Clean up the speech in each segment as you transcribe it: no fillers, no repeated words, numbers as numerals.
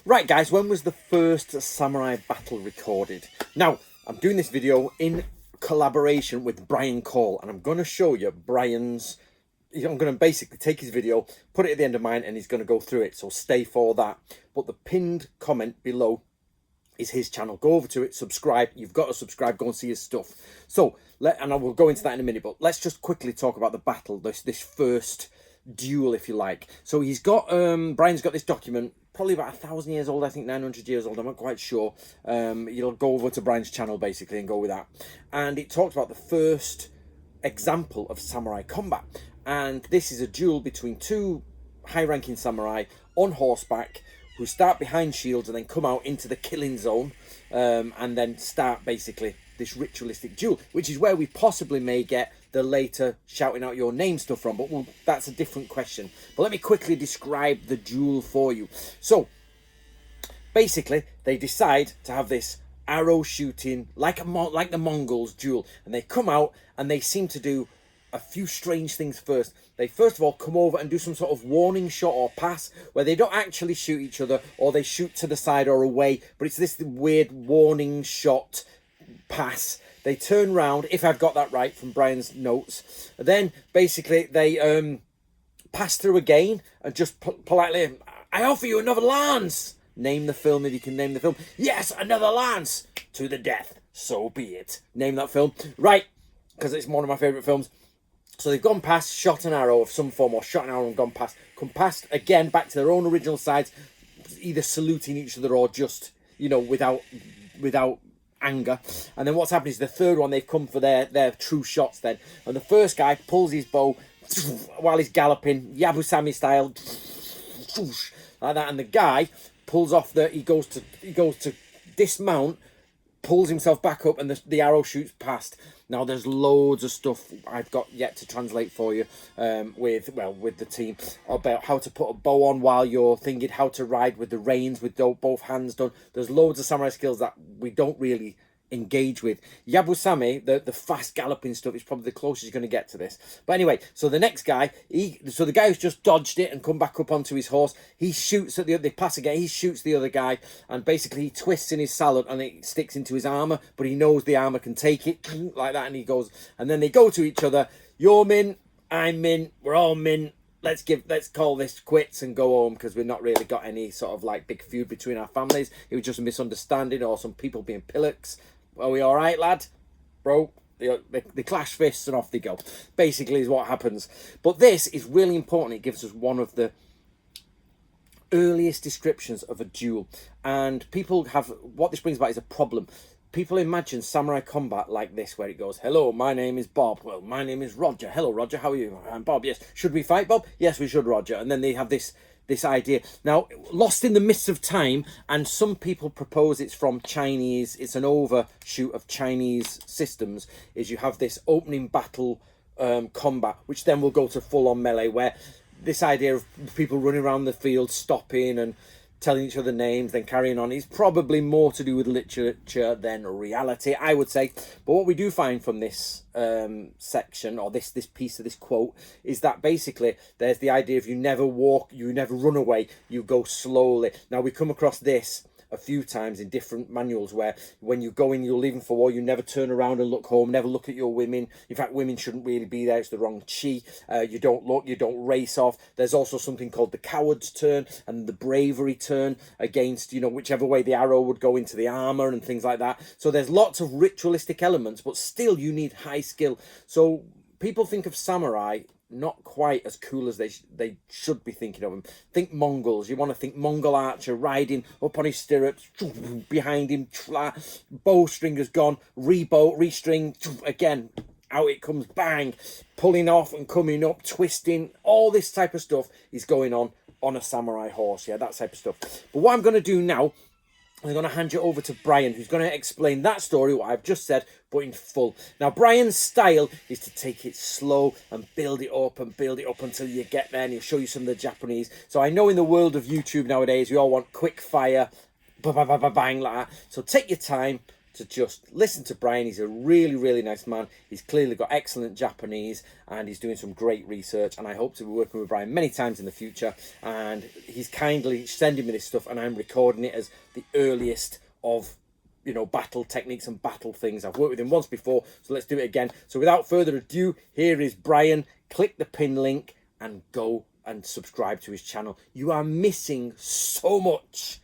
Right, guys, when was the first samurai battle recorded? Now, I'm doing this video in collaboration with Brian Cole, and I'm going to show you Brian's... I'm going to basically take his video, put it at the end of mine, and he's going to go through it, so stay for that. But the pinned comment below is his channel. Go over to it, subscribe. You've got to subscribe, go and see his stuff. So, and I will go into that in a minute, but let's just quickly talk about the battle, this first duel, if you like. So he's got, Brian's got this document, probably about 1,000 years old, I think 900 years old, I'm not quite sure. You'll go over to Brian's channel, basically, and go with that. And it talks about the first example of samurai combat. And this is a duel between two high-ranking samurai on horseback who start behind shields and then come out into the killing zone, and then start basically this ritualistic duel, which is where we possibly may get the later shouting out your name stuff from, but that's a different question. But let me quickly describe the duel for you. So basically they decide to have this arrow shooting like the Mongols duel, and they come out and they seem to do a few strange things first. They first of all come over and do some sort of warning shot or pass where they don't actually shoot each other, or they shoot to the side or away, but it's this weird warning shot pass. They turn round, if I've got that right from Brian's notes. Then basically they pass through again and just politely, I offer you another lance. Name the film if you can name the film. Yes, another lance. To the death. So be it. Name that film. Right, because it's one of my favourite films. So they've gone past, shot an arrow of some form, or shot an arrow and gone past. Come past, again, back to their own original sides, either saluting each other or just, you know, without anger. And then what's happened is the third one, they've come for their true shots then. And the first guy pulls his bow while he's galloping, Yabusami style, like that. And the guy pulls off he goes to dismount, pulls himself back up, and the arrow shoots past. Now there's loads of stuff I've got yet to translate for you with the team about how to put a bow on while you're thinking, how to ride with the reins with both hands done. There's loads of samurai skills that we don't really engage with. Yabusame, the fast galloping stuff, is probably the closest you're going to get to this. But anyway, so the next guy, so the guy who's just dodged it and come back up onto his horse, he shoots at they pass again, he shoots the other guy, and basically he twists in his salad and it sticks into his armor, but he knows the armor can take it like that, and he goes, and then they go to each other. You're min, I'm min, we're all min. Let's call this quits and go home, because we've not really got any sort of like big feud between our families. It was just a misunderstanding or some people being pillocks. Are we all right, lad? Bro, they clash fists and off they go. Basically is what happens. But this is really important. It gives us one of the earliest descriptions of a duel. And people have, what this brings about is a problem. People imagine samurai combat like this, where it goes, hello, my name is Bob. Well, my name is Roger. Hello, Roger, how are you? I'm Bob. Yes. Should we fight, Bob? Yes, we should, Roger. And then they have this idea. Now, lost in the mists of time, and some people propose it's from Chinese, it's an overshoot of Chinese systems, is you have this opening battle combat, which then will go to full-on melee, where this idea of people running around the field, stopping and telling each other names, then carrying on, is probably more to do with literature than reality, I would say. But what we do find from this section, or this piece of this quote, is that basically there's the idea of you never run away, you go slowly. Now we come across this a few times in different manuals, where when you go in, you're leaving for war, you never turn around and look home, never look at your women. In fact, women shouldn't really be there, it's the wrong chi. You don't look, you don't race off. There's also something called the coward's turn and the bravery turn, against, you know, whichever way the arrow would go into the armor and things like that. So there's lots of ritualistic elements, but still you need high skill. So people think of samurai not quite as cool as they should be thinking of them. Think Mongols. You want to think Mongol archer riding up on his stirrups, behind him, bowstringer's gone, restring, again, out it comes, bang, pulling off and coming up, twisting. All this type of stuff is going on a samurai horse, yeah, that type of stuff. But what I'm going to do now, I'm going to hand you over to Brian, who's going to explain that story, what I've just said, but in full. Now, Brian's style is to take it slow and build it up until you get there, and he'll show you some of the Japanese. So I know in the world of YouTube nowadays, we all want quick fire, bang, like that. So take your time, to just listen to Brian. He's a really, really nice man. He's clearly got excellent Japanese and he's doing some great research, and I hope to be working with Brian many times in the future. And he's kindly sending me this stuff, and I'm recording it as the earliest of, you know, battle techniques and battle things. I've worked with him once before, so let's do it again. So without further ado, here is Brian. Click the pin link and go and subscribe to his channel. You are missing so much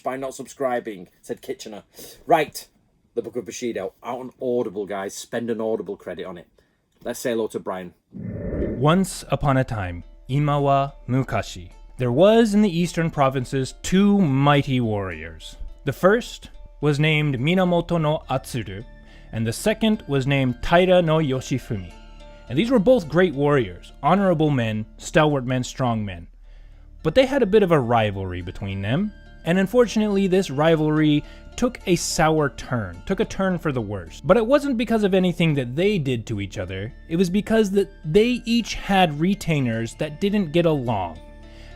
by not subscribing, said Kitchener. Right, the Book of Bushido, out on Audible, guys. Spend an Audible credit on it. Let's say hello to Brian. Once upon a time, imawa mukashi, there was in the eastern provinces 2 mighty warriors. The first was named Minamoto no Atsuru, and the second was named Taira no Yoshifumi. And these were both great warriors, honorable men, stalwart men, strong men. But they had a bit of a rivalry between them, and unfortunately this rivalry took a sour turn, took a turn for the worse. But it wasn't because of anything that they did to each other, it was because that they each had retainers that didn't get along.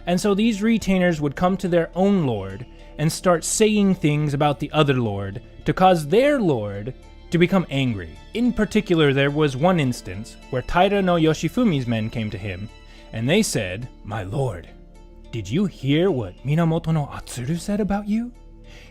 And so these retainers would come to their own lord and start saying things about the other lord to cause their lord to become angry. In particular, there was one instance where Taira no Yoshifumi's men came to him, and they said, "My lord, did you hear what Minamoto no Atsuru said about you?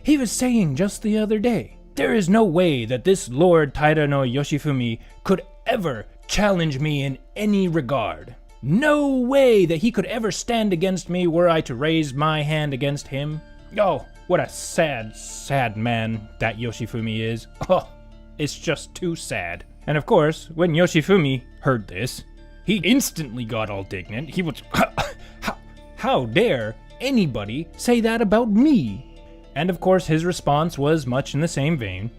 He was saying just the other day, there is no way that this Lord Taira no Yoshifumi could ever challenge me in any regard. No way that he could ever stand against me were I to raise my hand against him. Oh, what a sad, sad man that Yoshifumi is. Oh, it's just too sad." And of course, when Yoshifumi heard this, he instantly got all indignant. He was, how dare anybody say that about me? And of course, his response was much in the same vein.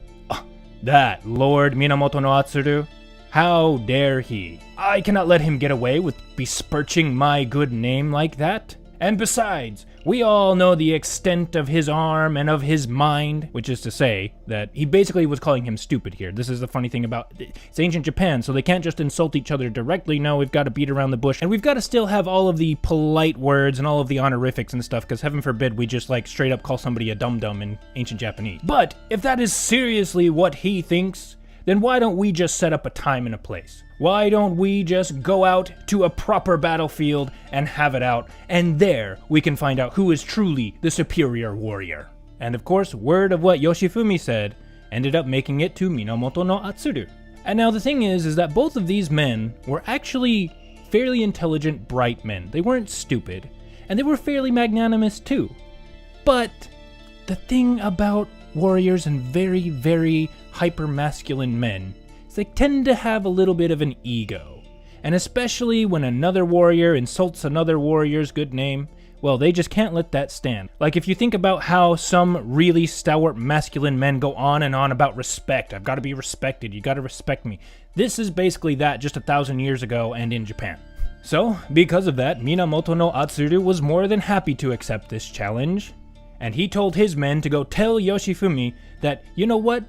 That Lord Minamoto no Atsuru, how dare he? I cannot let him get away with besmirching my good name like that. And besides, we all know the extent of his arm and of his mind, which is to say that he basically was calling him stupid here. This is the funny thing about it's ancient Japan, so they can't just insult each other directly. No, we've got to beat around the bush, and we've got to still have all of the polite words and all of the honorifics and stuff, because heaven forbid we just like straight up call somebody a dum-dum in ancient Japanese. But if that is seriously what he thinks, then why don't we just set up a time and a place? Why don't we just go out to a proper battlefield and have it out, and there we can find out who is truly the superior warrior. And of course, word of what Yoshifumi said ended up making it to Minamoto no Atsuru. And now the thing is that both of these men were actually fairly intelligent, bright men. They weren't stupid, and they were fairly magnanimous too. But the thing about warriors and very, very hyper-masculine men is they tend to have a little bit of an ego. And especially when another warrior insults another warrior's good name, well, they just can't let that stand. Like if you think about how some really stalwart masculine men go on and on about respect. I've got to be respected, you got to respect me. This is basically that just 1,000 years ago and in Japan. So, because of that, Minamoto no Atsuru was more than happy to accept this challenge. And he told his men to go tell Yoshifumi that, you know what?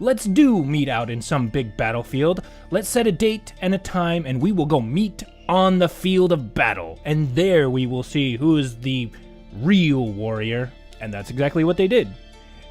Let's do meet out in some big battlefield. Let's set a date and a time, and we will go meet on the field of battle. And there we will see who is the real warrior. And that's exactly what they did.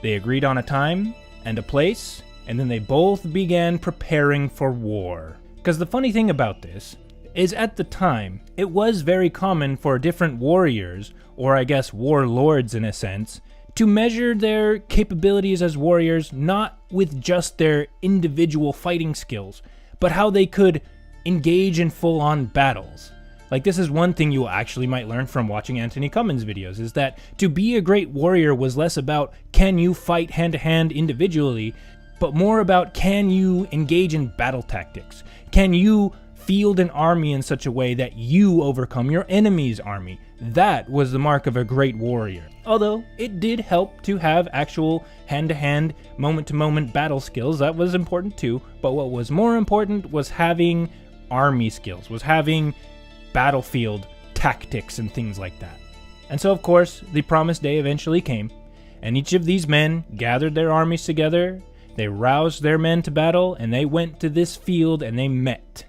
They agreed on a time and a place, and then they both began preparing for war. Because the funny thing about this is at the time, it was very common for different warriors, or I guess warlords in a sense, to measure their capabilities as warriors not with just their individual fighting skills, but how they could engage in full-on battles. Like this is one thing you actually might learn from watching Anthony Cummins' videos, is that to be a great warrior was less about can you fight hand-to-hand individually, but more about can you engage in battle tactics? Can you field an army in such a way that you overcome your enemy's army? That was the mark of a great warrior. Although it did help to have actual hand-to-hand, moment-to-moment battle skills, that was important too, but what was more important was having army skills, was having battlefield tactics and things like that. And so of course, the promised day eventually came, and each of these men gathered their armies together, they roused their men to battle, and they went to this field and they met.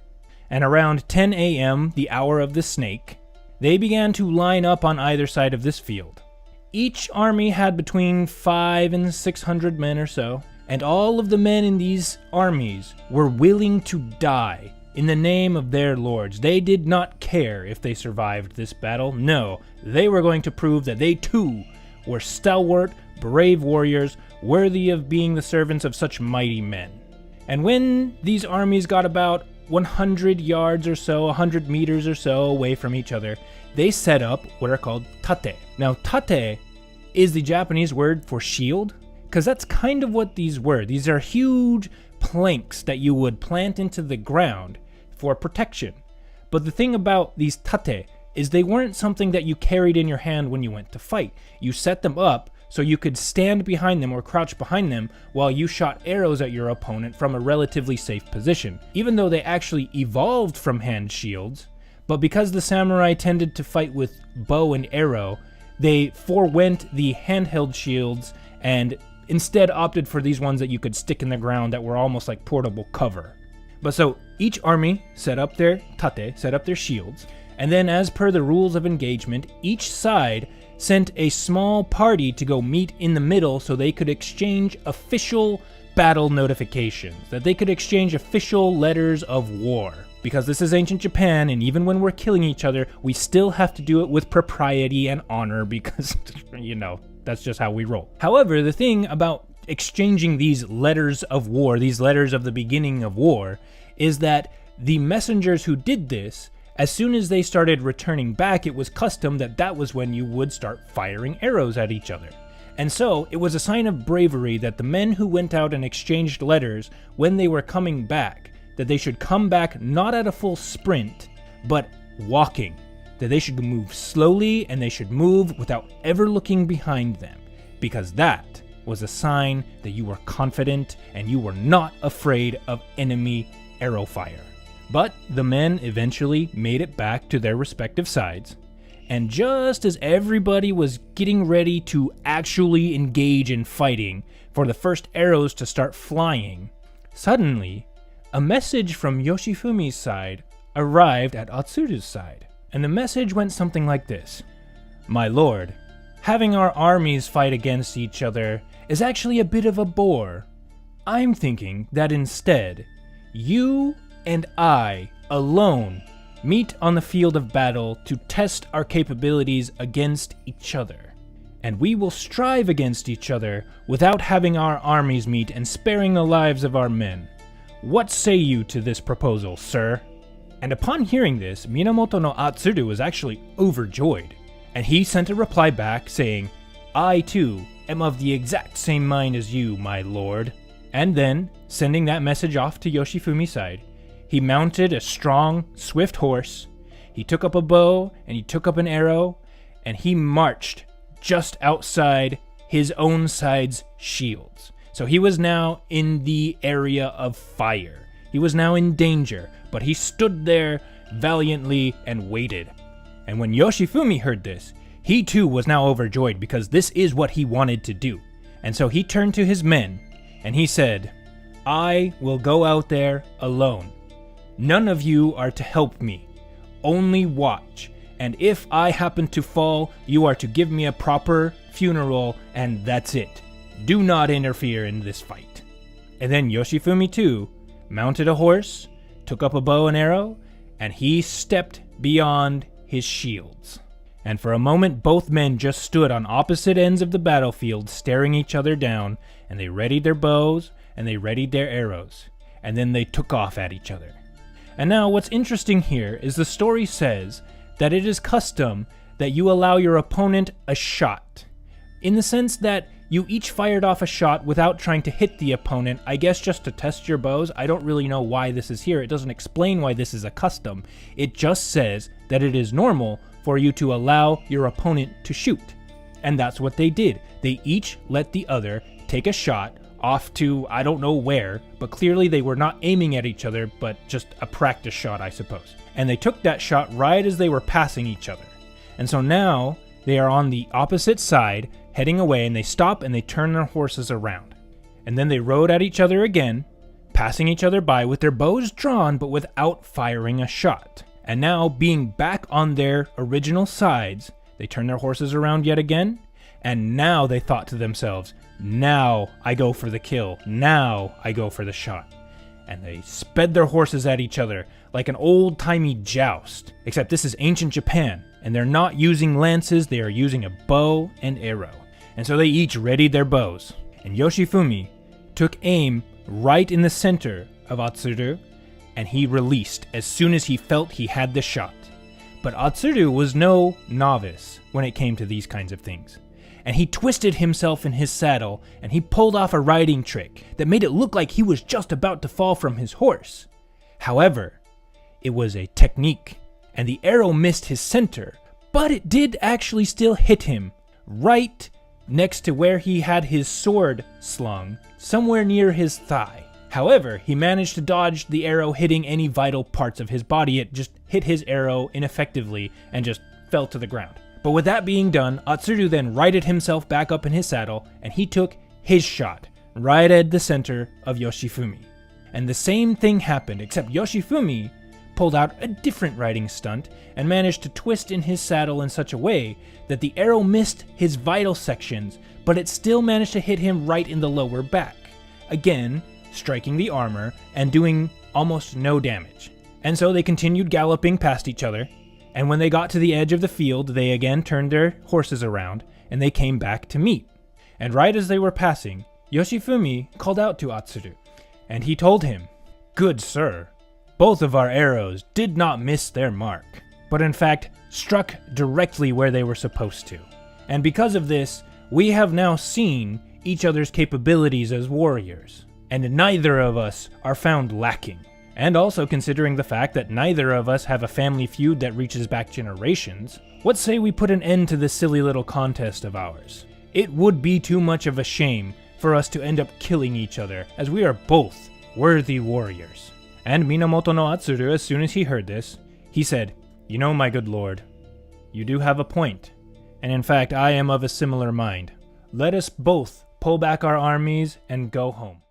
And around 10 a.m., the hour of the snake, they began to line up on either side of this field. Each army had between 500 and 600 men or so, and all of the men in these armies were willing to die in the name of their lords. They did not care if they survived this battle. No, they were going to prove that they too were stalwart, brave warriors, worthy of being the servants of such mighty men. And when these armies got about 100 yards or so, 100 meters or so away from each other, they set up what are called tate. Now, tate is the Japanese word for shield, because that's kind of what these were. These are huge planks that you would plant into the ground for protection. But the thing about these tate is they weren't something that you carried in your hand when you went to fight. You set them up so you could stand behind them or crouch behind them while you shot arrows at your opponent from a relatively safe position. Even though they actually evolved from hand shields, but because the samurai tended to fight with bow and arrow, they forewent the handheld shields and instead opted for these ones that you could stick in the ground that were almost like portable cover. But so each army set up their tate, set up their shields, and then as per the rules of engagement, each side sent a small party to go meet in the middle so they could exchange official battle notifications, that they could exchange official letters of war. Because this is ancient Japan, and even when we're killing each other, we still have to do it with propriety and honor because, that's just how we roll. However, the thing about exchanging these letters of war, these letters of the beginning of war, is that the messengers who did this, as soon as they started returning back, it was custom that was when you would start firing arrows at each other. And so, it was a sign of bravery that the men who went out and exchanged letters, when they were coming back, that they should come back not at a full sprint, but walking. That they should move slowly and they should move without ever looking behind them, because that was a sign that you were confident and you were not afraid of enemy arrow fire. But the men eventually made it back to their respective sides, and just as everybody was getting ready to actually engage in fighting for the first arrows to start flying, suddenly a message from Yoshifumi's side arrived at Atsuru's side. And the message went something like this: "My lord, having our armies fight against each other is actually a bit of a bore. I'm thinking that instead, you and I alone meet on the field of battle to test our capabilities against each other. And we will strive against each other without having our armies meet and sparing the lives of our men. What say you to this proposal, sir?" And upon hearing this, Minamoto no Atsuru was actually overjoyed, and he sent a reply back saying, "I too am of the exact same mind as you, my lord." And then, sending that message off to Yoshifumi's side, he mounted a strong, swift horse, he took up a bow, and he took up an arrow, and he marched just outside his own side's shields. So he was now in the area of fire. He was now in danger, but he stood there valiantly and waited. And when Yoshifumi heard this, he too was now overjoyed because this is what he wanted to do. And so he turned to his men and he said, "I will go out there alone. None of you are to help me. Only watch. And if I happen to fall, you are to give me a proper funeral, and that's it. Do not interfere in this fight." And then Yoshifumi too mounted a horse, took up a bow and arrow, and he stepped beyond his shields. And for a moment, both men just stood on opposite ends of the battlefield, staring each other down, and they readied their bows, and they readied their arrows, and then they took off at each other. And now, what's interesting here is the story says that it is custom that you allow your opponent a shot, in the sense that you each fired off a shot without trying to hit the opponent, I guess just to test your bows. I don't really know why this is here. It doesn't explain why this is a custom. It just says that it is normal for you to allow your opponent to shoot. And that's what they did. They each let the other take a shot off to I don't know where, but clearly they were not aiming at each other, but just a practice shot, I suppose. And they took that shot right as they were passing each other. And so now they are on the opposite side, heading away, and they stop and they turn their horses around. And then they rode at each other again, passing each other by with their bows drawn but without firing a shot. And now, being back on their original sides, they turn their horses around yet again, And now they thought to themselves, now I go for the kill, now I go for the shot. And they sped their horses at each other like an old-timey joust. Except this is ancient Japan, and they're not using lances, they are using a bow and arrow. And so they each readied their bows. And Yoshifumi took aim right in the center of Atsuru, and he released as soon as he felt he had the shot. But Atsuru was no novice when it came to these kinds of things. And he twisted himself in his saddle, and he pulled off a riding trick that made it look like he was just about to fall from his horse. However, it was a technique, and the arrow missed his center, but it did actually still hit him, right next to where he had his sword slung, somewhere near his thigh. However, he managed to dodge the arrow hitting any vital parts of his body. It just hit his arrow ineffectively and just fell to the ground. But with that being done, Atsuru then righted himself back up in his saddle, and he took his shot right at the center of Yoshifumi. And the same thing happened, except Yoshifumi pulled out a different riding stunt and managed to twist in his saddle in such a way that the arrow missed his vital sections, but it still managed to hit him right in the lower back, again striking the armor and doing almost no damage. And so they continued galloping past each other, and when they got to the edge of the field, they again turned their horses around, and they came back to meet. And right as they were passing, Yoshifumi called out to Atsuru, and he told him, "Good sir, both of our arrows did not miss their mark, but in fact struck directly where they were supposed to. And because of this, we have now seen each other's capabilities as warriors, and neither of us are found lacking. And also considering the fact that neither of us have a family feud that reaches back generations, what say we put an end to this silly little contest of ours? It would be too much of a shame for us to end up killing each other, as we are both worthy warriors." And Minamoto no Atsuru, as soon as he heard this, he said, "You know, my good lord, you do have a point, and in fact I am of a similar mind. Let us both pull back our armies and go home."